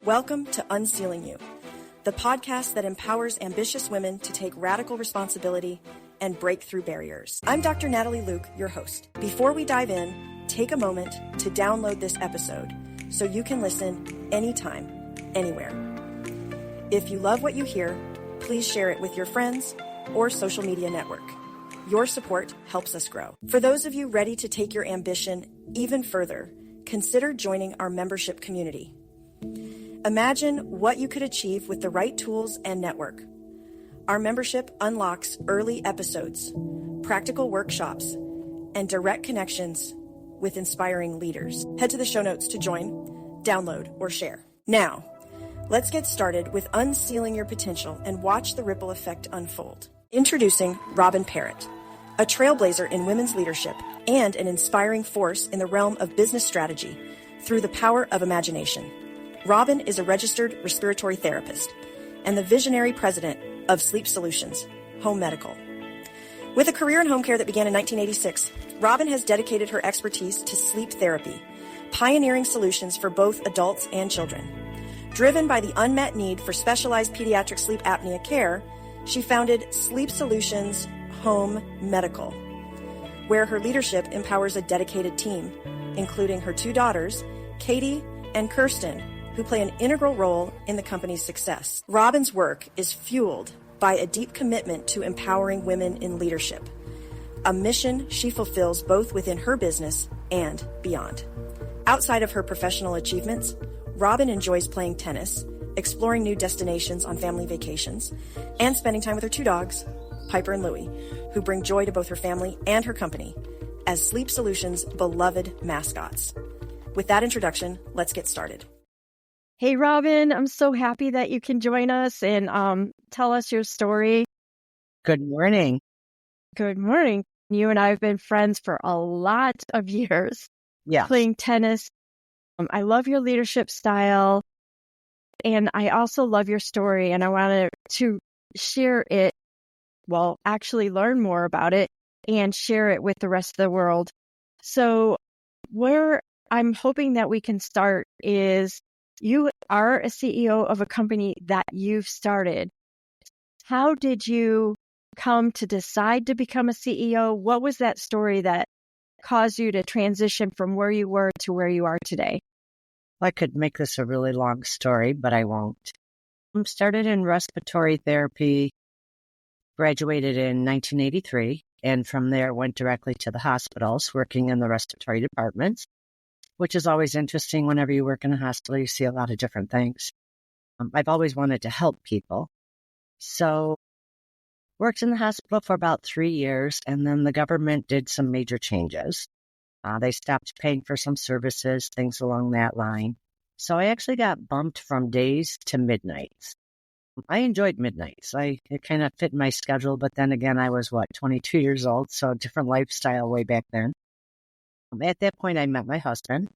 Welcome to UnCeiling You, the podcast that empowers ambitious women to take radical responsibility and break through barriers. I'm Dr. Natalie Luke, your host. Before we dive in, take a moment to download this episode so you can listen anytime, anywhere. If you love what you hear, please share it with your friends or social media network. Your support helps us grow. For those of you ready to take your ambition even further, consider joining our membership community. Imagine what you could achieve with the right tools and network. Our membership unlocks early episodes, practical workshops, and direct connections with inspiring leaders. Head to the show notes to join, download, or share. Now, let's get started with unsealing your potential and watch the ripple effect unfold. Introducing Robyn Parrott, a trailblazer in women's leadership and an inspiring force in the realm of business strategy through the power of imagination. Robyn is a registered respiratory therapist and the visionary president of Sleep Solutions, Home Medical. With a career in home care that began in 1986, Robyn has dedicated her expertise to sleep therapy, pioneering solutions for both adults and children. Driven by the unmet need for specialized pediatric sleep apnea care, she founded Sleep Solutions, Home Medical, where her leadership empowers a dedicated team, including her two daughters, Katie and Kirsten, who play an integral role in the company's success. Robyn's work is fueled by a deep commitment to empowering women in leadership, a mission she fulfills both within her business and beyond. Outside of her professional achievements, Robyn enjoys playing tennis, exploring new destinations on family vacations, and spending time with her two dogs, Piper and Louie, who bring joy to both her family and her company as Sleep Solutions' beloved mascots. With that introduction, let's get started. Hey, Robyn, I'm so happy that you can join us and tell us your story. Good morning. Good morning. You and I have been friends for a lot of years, Yes. playing tennis. I love your leadership style, and I also love your story, and I wanted to share it, well, actually learn more about it and share it with the rest of the world. So where I'm hoping that we can start is you are a CEO of a company that you've started. How did you come to decide to become a CEO? What was that story that caused you to transition from where you were to where you are today? I could make this a really long story, but I won't. I started in respiratory therapy, graduated in 1983, and from there went directly to the hospitals, working in the respiratory departments, which is always interesting. Whenever you work in a hospital, you see a lot of different things. I've always wanted to help people. So worked in the hospital for about 3 years, and then the government did some major changes. They stopped paying for some services, things along that line. So I actually got bumped from days to midnights. I enjoyed midnights. It kind of fit my schedule, but then again, I was, 22 years old, so a different lifestyle way back then. At that point, I met my husband,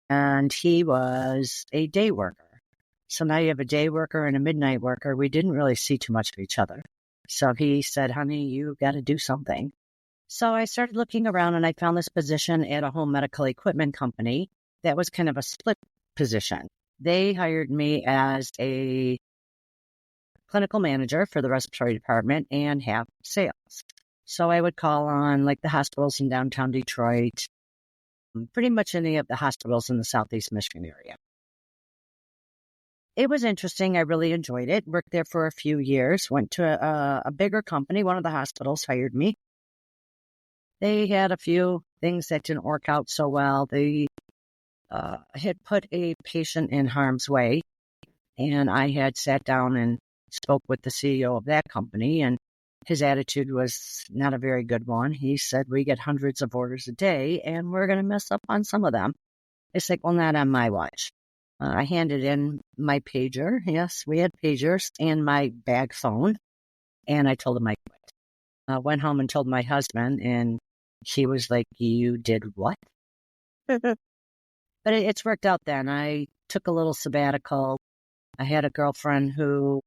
and he was a day worker. So now you have a day worker and a midnight worker. We didn't really see too much of each other. So he said, honey, you got to do something. So I started looking around, and I found this position at a home medical equipment company that was kind of a split position. They hired me as a clinical manager for the respiratory department and have sales. So I would call on like the hospitals in downtown Detroit, pretty much any of the hospitals in the Southeast Michigan area. It was interesting. I really enjoyed it. Worked there for a few years. Went to a bigger company. One of the hospitals hired me. They had a few things that didn't work out so well. They had put a patient in harm's way, and I had sat down and spoke with the CEO of that company, and his attitude was not a very good one. He said, we get hundreds of orders a day, and we're going to mess up on some of them. It's like, well, not on my watch. I handed in my pager. Yes, we had pagers, and my bag phone, and I told him I quit. Went home and told my husband, and he was like, you did what? But it's worked out then. I took a little sabbatical. I had a girlfriend who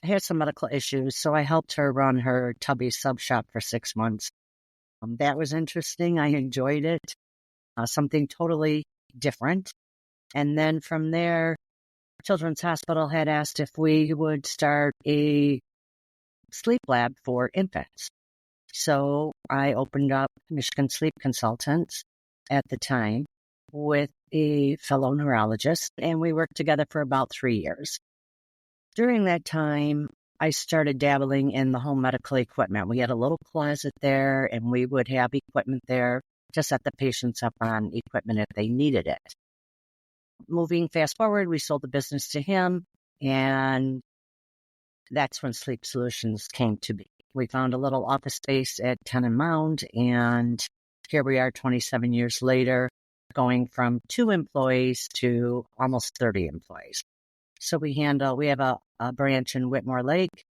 had some medical issues, so I helped her run her tubby sub shop for 6 months. That was interesting. I enjoyed it. Something totally different. And then from there, Children's Hospital had asked if we would start a sleep lab for infants. So I opened up Michigan Sleep Consultants at the time with a fellow neurologist, and we worked together for about 3 years. During that time, I started dabbling in the home medical equipment. We had a little closet there, and we would have equipment there to set the patients up on equipment if they needed it. Moving fast forward, we sold the business to him, and that's when Sleep Solutions came to be. We found a little office space at 10 and Mound, and here we are 27 years later, going from 2 employees to almost 30 employees. So we have a branch in Whitmore Lake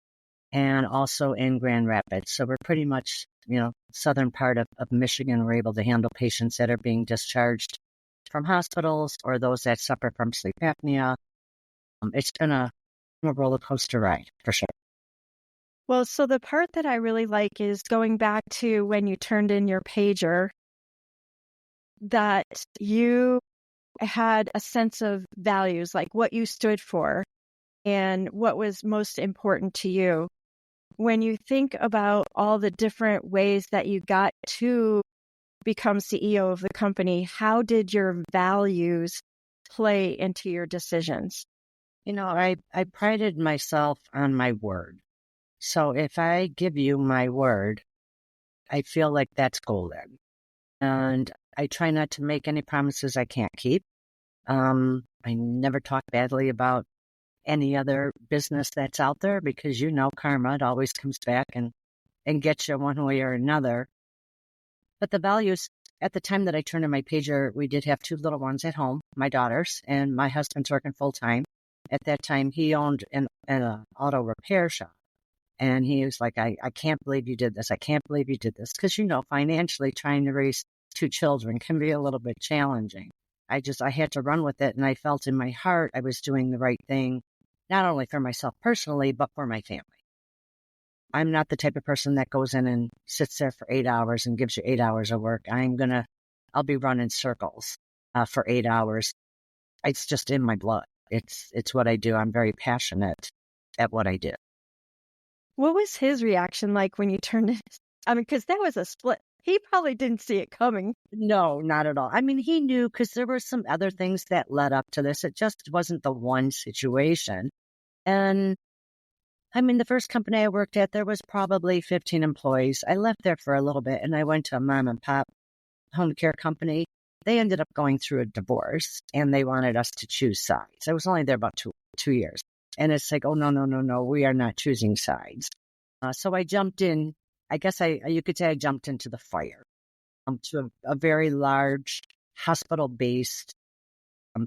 and also in Grand Rapids. So we're pretty much, southern part of Michigan. We're able to handle patients that are being discharged from hospitals or those that suffer from sleep apnea. It's been a roller coaster ride for sure. Well, so the part that I really like is going back to when you turned in your pager, that you had a sense of values, like what you stood for and what was most important to you. When you think about all the different ways that you got to become CEO of the company, how did your values play into your decisions? I prided myself on my word. So if I give you my word, I feel like that's golden. And I try not to make any promises I can't keep. I never talk badly about any other business that's out there because karma, it always comes back and gets you one way or another. But the values, at the time that I turned in my pager, we did have 2 little ones at home, my daughters, and my husband's working full time. At that time, he owned an auto repair shop. And he was like, I can't believe you did this. I can't believe you did this. Because, financially trying to raise 2 children can be a little bit challenging. I had to run with it. And I felt in my heart I was doing the right thing, not only for myself personally, but for my family. I'm not the type of person that goes in and sits there for 8 hours and gives you 8 hours of work. I'll be running circles for 8 hours. It's just in my blood. It's what I do. I'm very passionate at what I do. What was his reaction like when you turned it? Because that was a split. He probably didn't see it coming. No, not at all. He knew because there were some other things that led up to this. It just wasn't the one situation. And the first company I worked at, there was probably 15 employees. I left there for a little bit and I went to a mom and pop home care company. They ended up going through a divorce and they wanted us to choose sides. I was only there about two years. And it's like, oh, no, we are not choosing sides. So I jumped in. I guess you could say I jumped into the fire to a very large hospital-based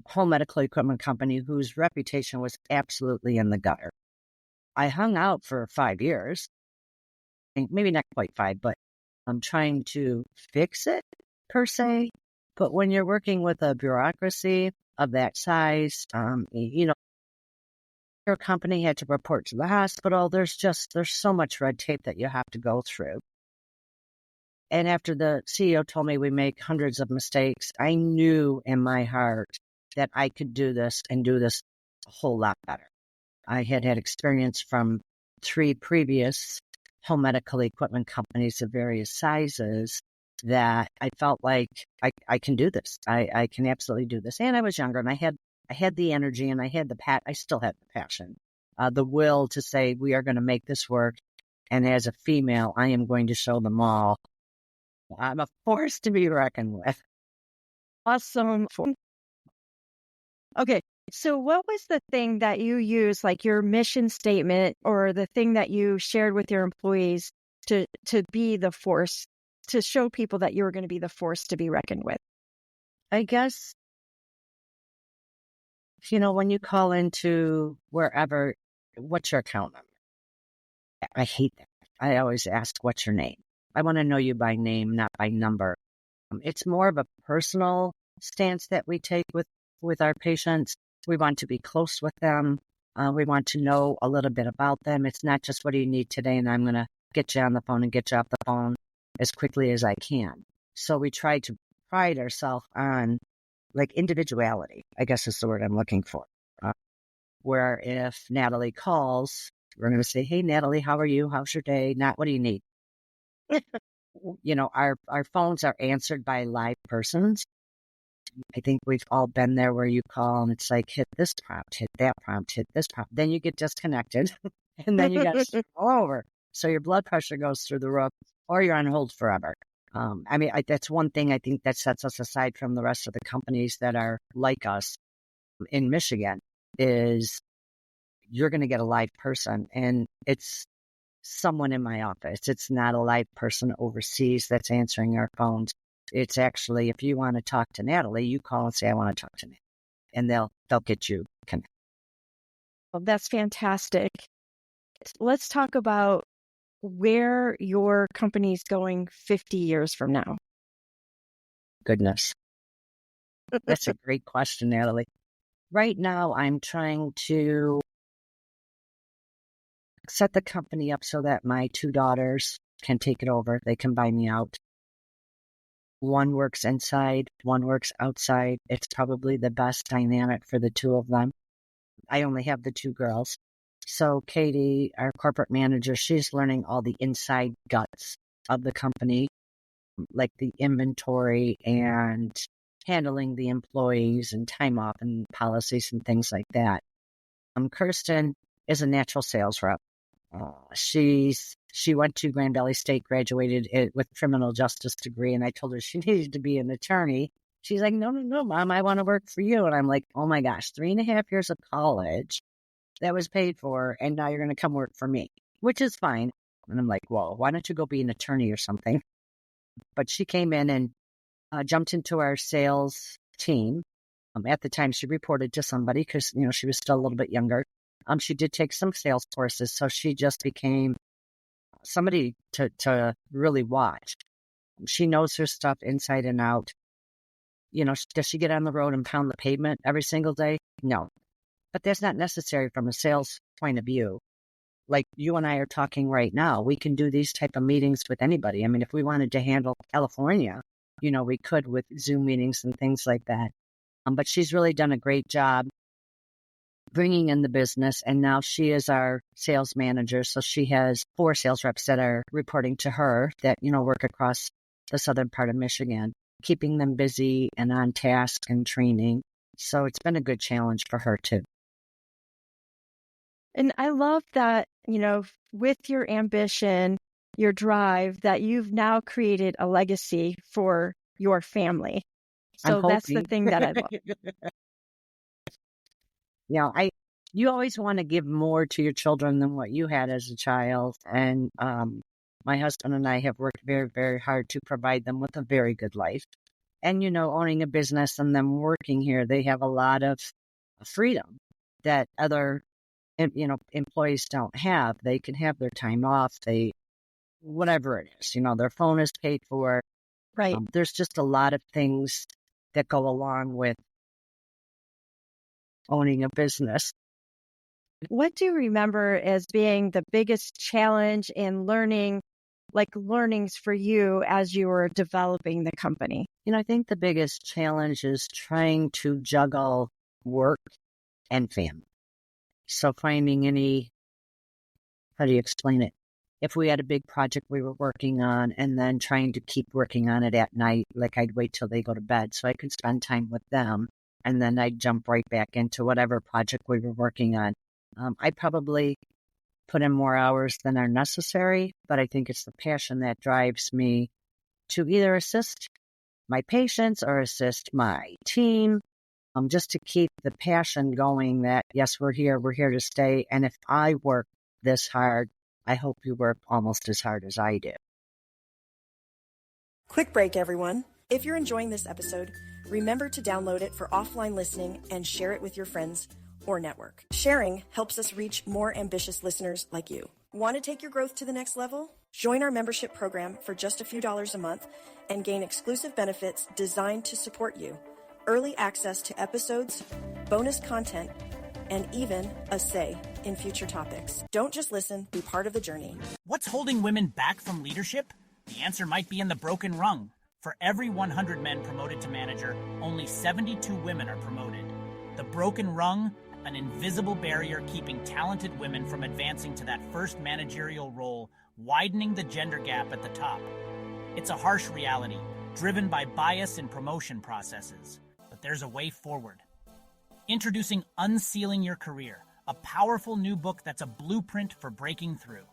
home medical equipment company whose reputation was absolutely in the gutter. I hung out for 5 years, maybe not quite 5, but I'm trying to fix it per se. But when you're working with a bureaucracy of that size, your company had to report to the hospital. There's so much red tape that you have to go through. And after the CEO told me we make hundreds of mistakes, I knew in my heart that I could do this and do this a whole lot better. I had experience from 3 previous home medical equipment companies of various sizes that I felt like I can do this. I can absolutely do this. And I was younger and I had the energy and I still had the passion, the will to say, we are going to make this work. And as a female, I am going to show them all I'm a force to be reckoned with. Awesome. Okay. So what was the thing that you used, like your mission statement or the thing that you shared with your employees to be the force, to show people that you were going to be the force to be reckoned with? I guess, when you call into wherever, what's your account number? I hate that. I always ask, what's your name? I want to know you by name, not by number. It's more of a personal stance that we take with our patients. We want to be close with them. We want to know a little bit about them. It's not just what do you need today, and I'm going to get you on the phone and get you off the phone as quickly as I can. So we try to pride ourselves on like individuality, I guess is the word I'm looking for. Where if Natalie calls, we're going to say, hey, Natalie, how are you? How's your day? Not, what do you need? Our phones are answered by live persons. I think we've all been there where you call and it's like, hit this prompt, hit that prompt, hit this prompt. Then you get disconnected and then you got to start all over. So your blood pressure goes through the roof or you're on hold forever. That's one thing I think that sets us aside from the rest of the companies that are like us in Michigan is you're going to get a live person and it's someone in my office. It's not a live person overseas that's answering our phones. It's actually, if you want to talk to Natalie, you call and say, I want to talk to Natalie. And they'll get you connected. Well, that's fantastic. Let's talk about where your company's going 50 years from now. Goodness. That's a great question, Natalie. Right now, I'm trying to set the company up so that my two daughters can take it over. They can buy me out. One works inside, one works outside. It's probably the best dynamic for the two of them. I only have the two girls. So Katie, our corporate manager, she's learning all the inside guts of the company, like the inventory and handling the employees and time off and policies and things like that. Kirsten is a natural sales rep. She went to Grand Valley State, graduated with criminal justice degree, and I told her she needed to be an attorney. She's like, no, Mom, I want to work for you. And I'm like, oh my gosh, 3.5 years of college that was paid for, and now you're going to come work for me, which is fine. And I'm like, well, why don't you go be an attorney or something? But she came in and jumped into our sales team. At the time, she reported to somebody because, she was still a little bit younger. She did take some sales courses, so she just became somebody to really watch. She knows her stuff inside and out. Does she get on the road and pound the pavement every single day? No. But that's not necessary from a sales point of view. Like you and I are talking right now, we can do these type of meetings with anybody. I mean, if we wanted to handle California, we could with Zoom meetings and things like that. But she's really done a great job bringing in the business, and now she is our sales manager. So she has 4 sales reps that are reporting to her that, work across the southern part of Michigan, keeping them busy and on task and training. So it's been a good challenge for her too. And I love that, with your ambition, your drive, that you've now created a legacy for your family. So that's the thing that I love. You always want to give more to your children than what you had as a child. And my husband and I have worked very, very hard to provide them with a very good life. And, owning a business and them working here, they have a lot of freedom that other, employees don't have. They can have their time off. Whatever it is, their phone is paid for. Right. There's just a lot of things that go along with owning a business. What do you remember as being the biggest challenge in learnings for you as you were developing the company? I think the biggest challenge is trying to juggle work and family. So finding how do you explain it? If we had a big project we were working on and then trying to keep working on it at night, like I'd wait till they go to bed so I could spend time with them. And then I'd jump right back into whatever project we were working on. I probably put in more hours than are necessary, but I think it's the passion that drives me to either assist my patients or assist my team, just to keep the passion going that, yes, we're here to stay. And if I work this hard, I hope you work almost as hard as I do. Quick break, everyone. If you're enjoying this episode, remember to download it for offline listening and share it with your friends or network. Sharing helps us reach more ambitious listeners like you. Want to take your growth to the next level? Join our membership program for just a few dollars a month and gain exclusive benefits designed to support you. Early access to episodes, bonus content, and even a say in future topics. Don't just listen, be part of the journey. What's holding women back from leadership? The answer might be in the broken rung. For every 100 men promoted to manager, only 72 women are promoted. The broken rung, an invisible barrier keeping talented women from advancing to that first managerial role, widening the gender gap at the top. It's a harsh reality, driven by bias in promotion processes, but there's a way forward. Introducing UnCeiling Your Career, a powerful new book that's a blueprint for breaking through.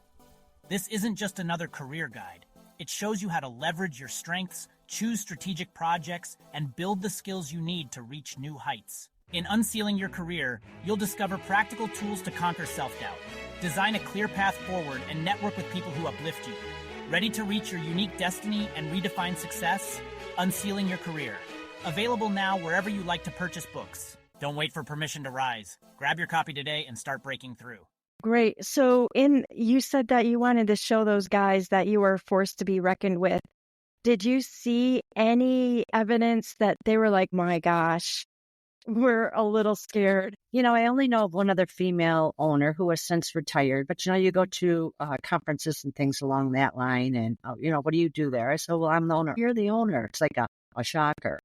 This isn't just another career guide. It shows you how to leverage your strengths, choose strategic projects, and build the skills you need to reach new heights. In UnCeiling Your Career, you'll discover practical tools to conquer self-doubt, design a clear path forward, and network with people who uplift you. Ready to reach your unique destiny and redefine success? UnCeiling Your Career. Available now wherever you like to purchase books. Don't wait for permission to rise. Grab your copy today and start breaking through. Great. So you said that you wanted to show those guys that you were forced to be reckoned with. Did you see any evidence that they were like, my gosh, we're a little scared? I only know of one other female owner who has since retired, but you go to conferences and things along that line and, what do you do there? I said, well, I'm the owner. You're the owner. It's like a shocker.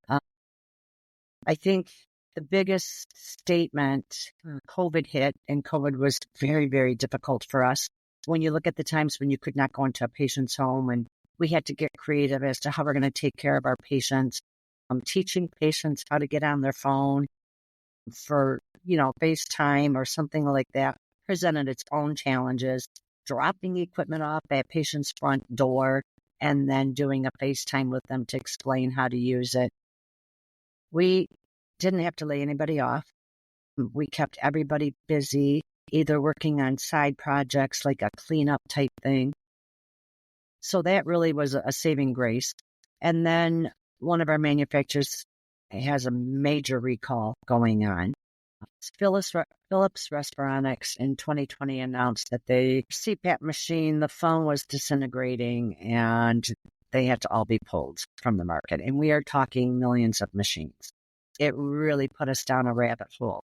I think the biggest statement, COVID hit, and COVID was very, very difficult for us. When you look at the times when you could not go into a patient's home and we had to get creative as to how we're going to take care of our patients, teaching patients how to get on their phone for, FaceTime or something like that presented its own challenges. Dropping equipment off at patient's front door and then doing a FaceTime with them to explain how to use it. We didn't have to lay anybody off. We kept everybody busy, either working on side projects like a cleanup type thing. So that really was a saving grace. And then one of our manufacturers has a major recall going on. Philips Respironics in 2020 announced that the CPAP machine, the phone was disintegrating and they had to all be pulled from the market. And we are talking millions of machines. It really put us down a rabbit hole.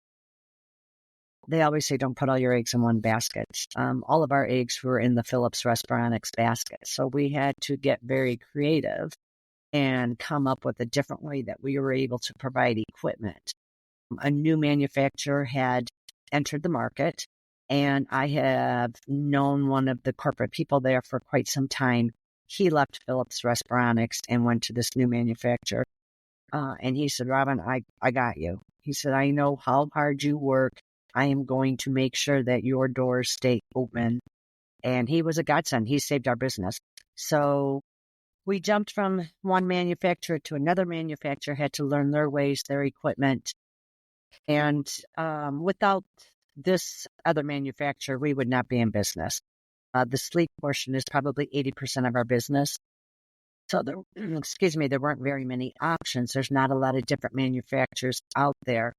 They always say, don't put all your eggs in one basket. All of our eggs were in the Philips Respironics basket. So we had to get very creative and come up with a different way that we were able to provide equipment. A new manufacturer had entered the market, and I have known one of the corporate people there for quite some time. He left Philips Respironics and went to this new manufacturer. And he said, Robyn, I got you. He said, I know how hard you work. I am going to make sure that your doors stay open. And he was a godsend. He saved our business. So we jumped from one manufacturer to another manufacturer, had to learn their ways, their equipment. And without this other manufacturer, we would not be in business. The sleep portion is probably 80% of our business. So there weren't very many options. There's not a lot of different manufacturers out there.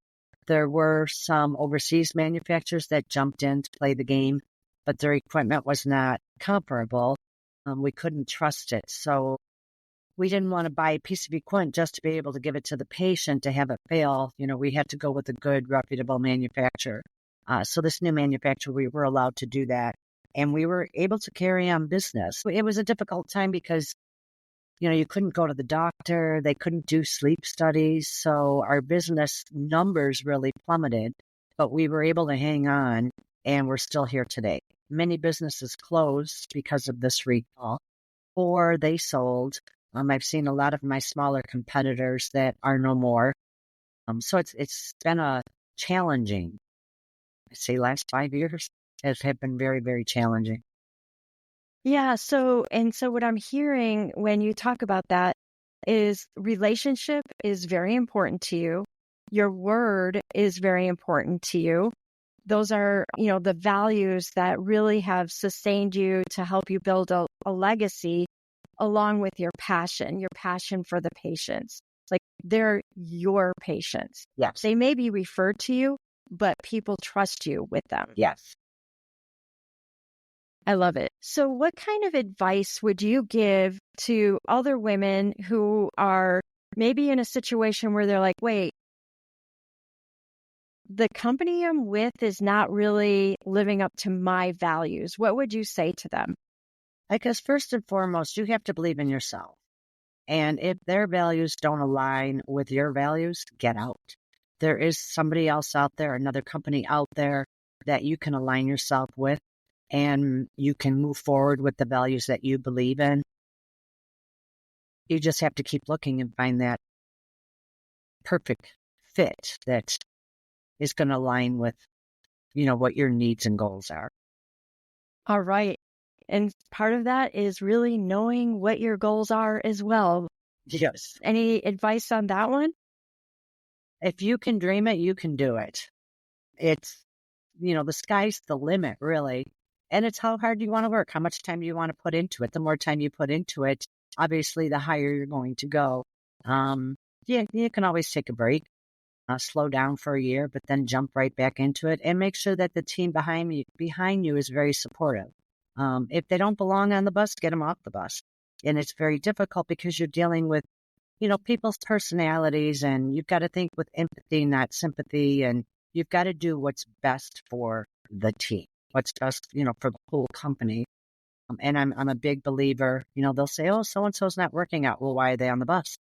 There were some overseas manufacturers that jumped in to play the game, but their equipment was not comparable. We couldn't trust it. So we didn't want to buy a piece of equipment just to be able to give it to the patient to have it fail. We had to go with a good, reputable manufacturer. So this new manufacturer, we were allowed to do that. And we were able to carry on business. It was a difficult time because you couldn't go to the doctor. They couldn't do sleep studies. So our business numbers really plummeted, but we were able to hang on and we're still here today. Many businesses closed because of this recall or they sold. I've seen a lot of my smaller competitors that are no more. So it's been a challenging, last 5 years have been very, very challenging. Yeah. So what I'm hearing when you talk about that is relationship is very important to you. Your word is very important to you. Those are, the values that really have sustained you to help you build a legacy along with your passion for the patients. Like they're your patients. Yes. They may be referred to you, but people trust you with them. Yes. I love it. So what kind of advice would you give to other women who are maybe in a situation where they're like, wait, the company I'm with is not really living up to my values? What would you say to them? Because first and foremost, you have to believe in yourself. And if their values don't align with your values, get out. There is somebody else out there, another company out there that you can align yourself with, and you can move forward with the values that you believe in. You just have to keep looking and find that perfect fit that is going to align with, what your needs and goals are. All right. And part of that is really knowing what your goals are as well. Yes. Any advice on that one? If you can dream it, you can do it. It's, the sky's the limit, really. And it's how hard you want to work, how much time you want to put into it. The more time you put into it, obviously, the higher you're going to go. You can always take a break, slow down for a year, but then jump right back into it and make sure that the team behind you is very supportive. If they don't belong on the bus, get them off the bus. And it's very difficult because you're dealing with, people's personalities, and you've got to think with empathy, not sympathy. And you've got to do what's best for the team, what's best, for the whole company. And I'm a big believer, they'll say, oh, so-and-so's not working out. Well, why are they on the bus?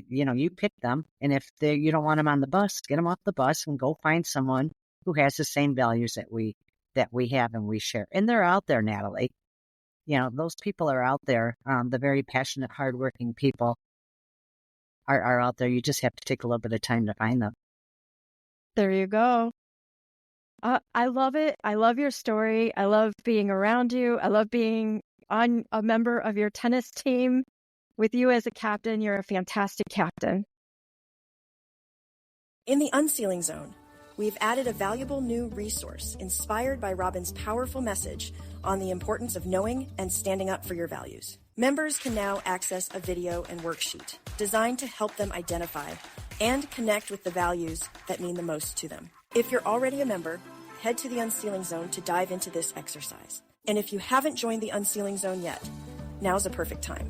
You pick them. And if you don't want them on the bus, get them off the bus and go find someone who has the same values that we have and we share. And they're out there, Natalie. Those people are out there. The very passionate, hardworking people are out there. You just have to take a little bit of time to find them. There you go. I love it. I love your story. I love being around you. I love being on a member of your tennis team with you as a captain. You're a fantastic captain. In the UnCeiling Zone, we've added a valuable new resource inspired by Robyn's powerful message on the importance of knowing and standing up for your values. Members can now access a video and worksheet designed to help them identify and connect with the values that mean the most to them. If you're already a member, head to the UnCeiling Zone to dive into this exercise. And if you haven't joined the UnCeiling Zone yet, now's a perfect time.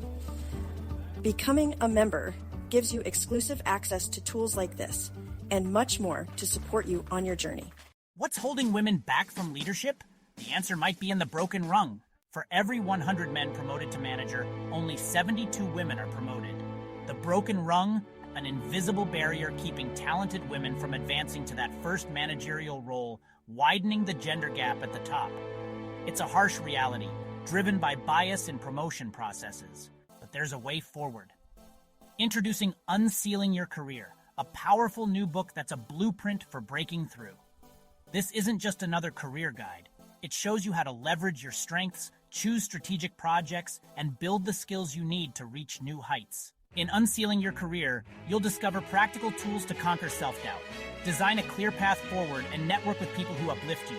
Becoming a member gives you exclusive access to tools like this and much more to support you on your journey. What's holding women back from leadership? The answer might be in the broken rung. For every 100 men promoted to manager, only 72 women are promoted. The broken rung, an invisible barrier keeping talented women from advancing to that first managerial role, widening the gender gap at the top. It's a harsh reality, driven by bias in promotion processes. But there's a way forward. Introducing UnCeiling Your Career, a powerful new book that's a blueprint for breaking through. This isn't just another career guide. It shows you how to leverage your strengths, choose strategic projects, and build the skills you need to reach new heights. In UnCeiling Your Career, you'll discover practical tools to conquer self-doubt, design a clear path forward, and network with people who uplift you.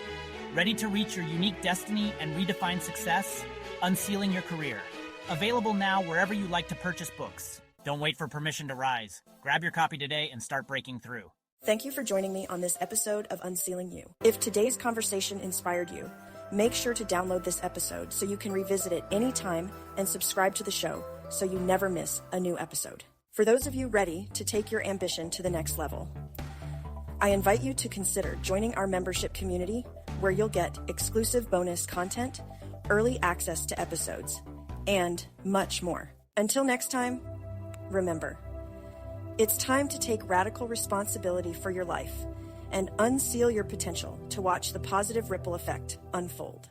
Ready to reach your unique destiny and redefine success? UnCeiling Your Career. Available now wherever you like to purchase books. Don't wait for permission to rise. Grab your copy today and start breaking through. Thank you for joining me on this episode of UnCeiling You. If today's conversation inspired you, make sure to download this episode so you can revisit it anytime and subscribe to the show so you never miss a new episode. For those of you ready to take your ambition to the next level, I invite you to consider joining our membership community where you'll get exclusive bonus content, early access to episodes, and much more. Until next time, remember, it's time to take radical responsibility for your life and unseal your potential to watch the positive ripple effect unfold.